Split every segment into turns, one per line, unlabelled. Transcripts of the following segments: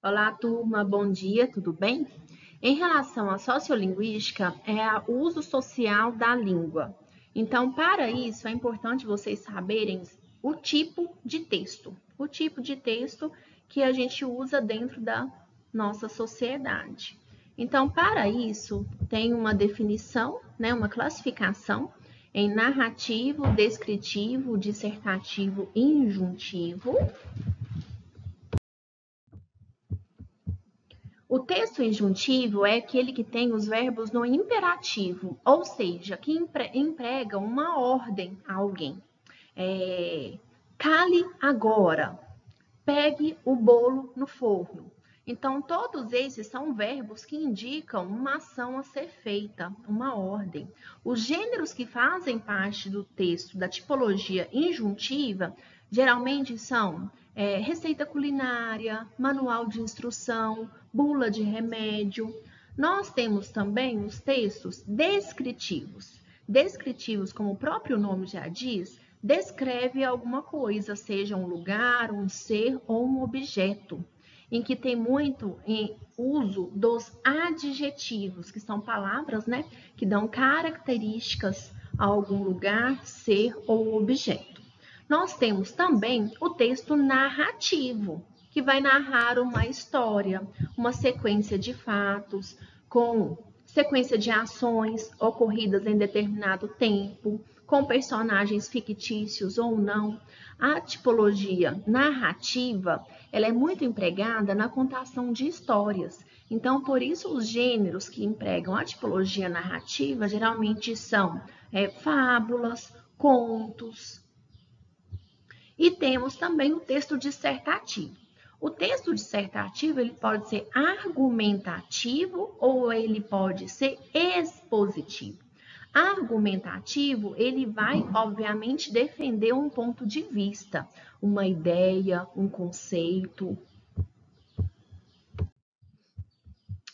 Olá, turma, bom dia, tudo bem? Em relação à sociolinguística, é o uso social da língua. Então, para isso, é importante vocês saberem o tipo de texto que a gente usa dentro da nossa sociedade. Então, para isso, tem uma definição, né, uma classificação em narrativo, descritivo, dissertativo e injuntivo. O texto injuntivo é aquele que tem os verbos no imperativo, ou seja, que emprega uma ordem a alguém. Cale agora, pegue o bolo no forno. Então, todos esses são verbos que indicam uma ação a ser feita, uma ordem. Os gêneros que fazem parte do texto da tipologia injuntiva geralmente são receita culinária, manual de instrução, bula de remédio. Nós temos também os textos descritivos. Descritivos, como o próprio nome já diz, descreve alguma coisa, seja um lugar, um ser ou um objeto, em que tem muito em uso dos adjetivos, que são palavras, né, que dão características a algum lugar, ser ou objeto. Nós temos também o texto narrativo, que vai narrar uma história, uma sequência de fatos, com sequência de ações ocorridas em determinado tempo, com personagens fictícios ou não. A tipologia narrativa, ela é muito empregada na contação de histórias. Então, por isso, os gêneros que empregam a tipologia narrativa geralmente são fábulas, contos. E temos também o texto dissertativo. O texto dissertativo, ele pode ser argumentativo ou ele pode ser expositivo. Argumentativo, ele vai, obviamente, defender um ponto de vista, uma ideia, um conceito.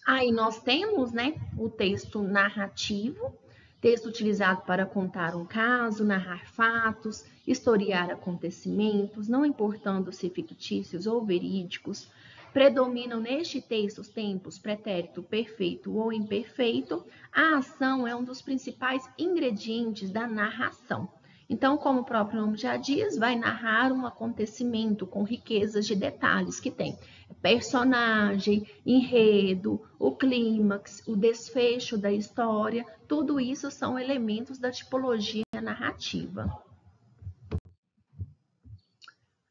Aí nós temos, né, o texto narrativo, texto utilizado para contar um caso, narrar fatos, historiar acontecimentos, não importando se fictícios ou verídicos. Predominam neste texto os tempos pretérito perfeito ou imperfeito. A ação é um dos principais ingredientes da narração. Então, como o próprio nome já diz, vai narrar um acontecimento com riquezas de detalhes que tem personagem, enredo, o clímax, o desfecho da história, tudo isso são elementos da tipologia narrativa.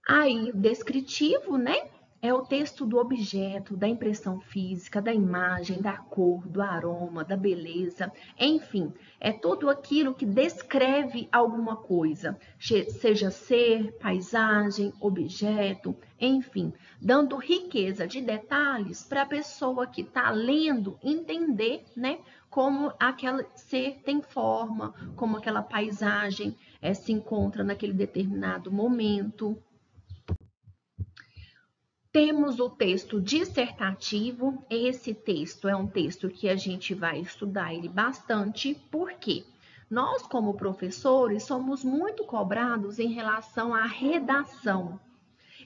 Aí, o descritivo, né? É o texto do objeto, da impressão física, da imagem, da cor, do aroma, da beleza, enfim, é tudo aquilo que descreve alguma coisa, seja ser, paisagem, objeto, enfim, dando riqueza de detalhes para a pessoa que está lendo entender, né, como aquele ser tem forma, como aquela paisagem se encontra naquele determinado momento. Temos o texto dissertativo. Esse texto é um texto que a gente vai estudar ele bastante, porque nós, como professores, somos muito cobrados em relação à redação.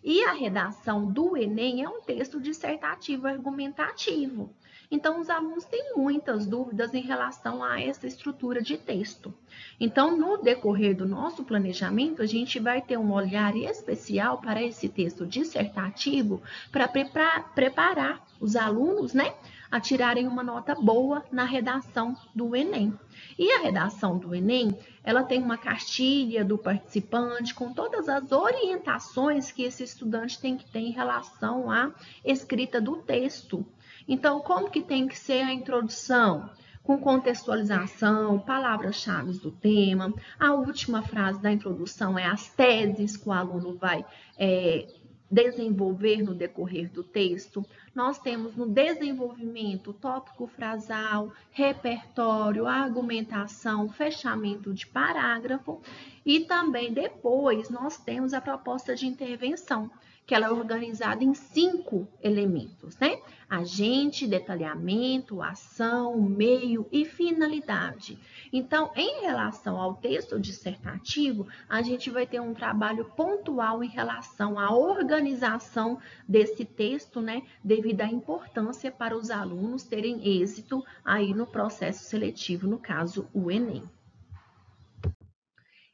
E a redação do Enem é um texto dissertativo argumentativo. Então, os alunos têm muitas dúvidas em relação a essa estrutura de texto. Então, no decorrer do nosso planejamento, a gente vai ter um olhar especial para esse texto dissertativo para preparar os alunos, né, a tirarem uma nota boa na redação do Enem. E a redação do Enem, ela tem uma cartilha do participante com todas as orientações que esse estudante tem que ter em relação à escrita do texto. Então, como que tem que ser a introdução? Com contextualização, palavras-chave do tema. A última frase da introdução é as teses que o aluno vai desenvolver no decorrer do texto. Nós temos no desenvolvimento tópico frasal, repertório, argumentação, fechamento de parágrafo e também depois nós temos a proposta de intervenção, que ela é organizada em 5 elementos, né? agente, detalhamento, ação, meio e finalidade. Então, em relação ao texto dissertativo, a gente vai ter um trabalho pontual em relação à organização desse texto, né, devido à importância para os alunos terem êxito aí no processo seletivo, no caso, o Enem.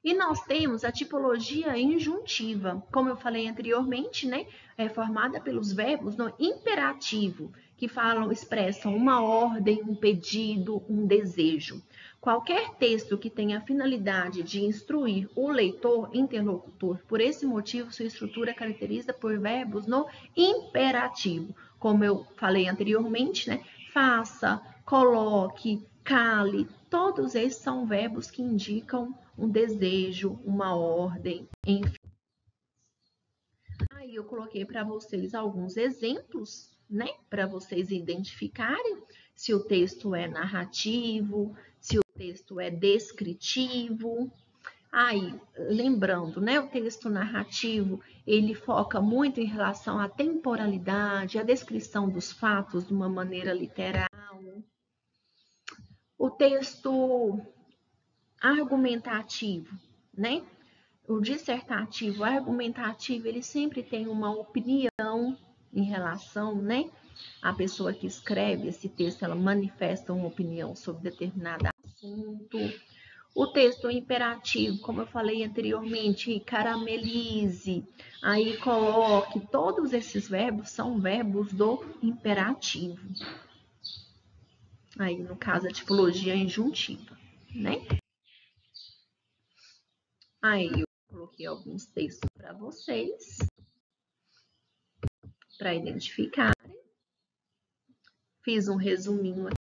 E nós temos a tipologia injuntiva, como eu falei anteriormente, né? É formada pelos verbos no imperativo, que falam, expressam uma ordem, um pedido, um desejo. Qualquer texto que tenha a finalidade de instruir o leitor, interlocutor, por esse motivo, sua estrutura caracteriza por verbos no imperativo. Como eu falei anteriormente, né? Faça, coloque, cale, todos esses são verbos que indicam um desejo, uma ordem, enfim. Aí eu coloquei para vocês alguns exemplos, né, para vocês identificarem se o texto é narrativo, se o texto é descritivo. Aí, lembrando, né, o texto narrativo, ele foca muito em relação à temporalidade, à descrição dos fatos de uma maneira literal. O texto argumentativo, né? O dissertativo, argumentativo, ele sempre tem uma opinião em relação, né? A pessoa que escreve esse texto, ela manifesta uma opinião sobre determinado assunto. O texto imperativo, como eu falei anteriormente, caramelize, aí coloque, todos esses verbos são verbos do imperativo. Aí, no caso, a tipologia injuntiva, né? Aí, eu coloquei alguns textos para vocês, para identificarem. Fiz um resuminho aqui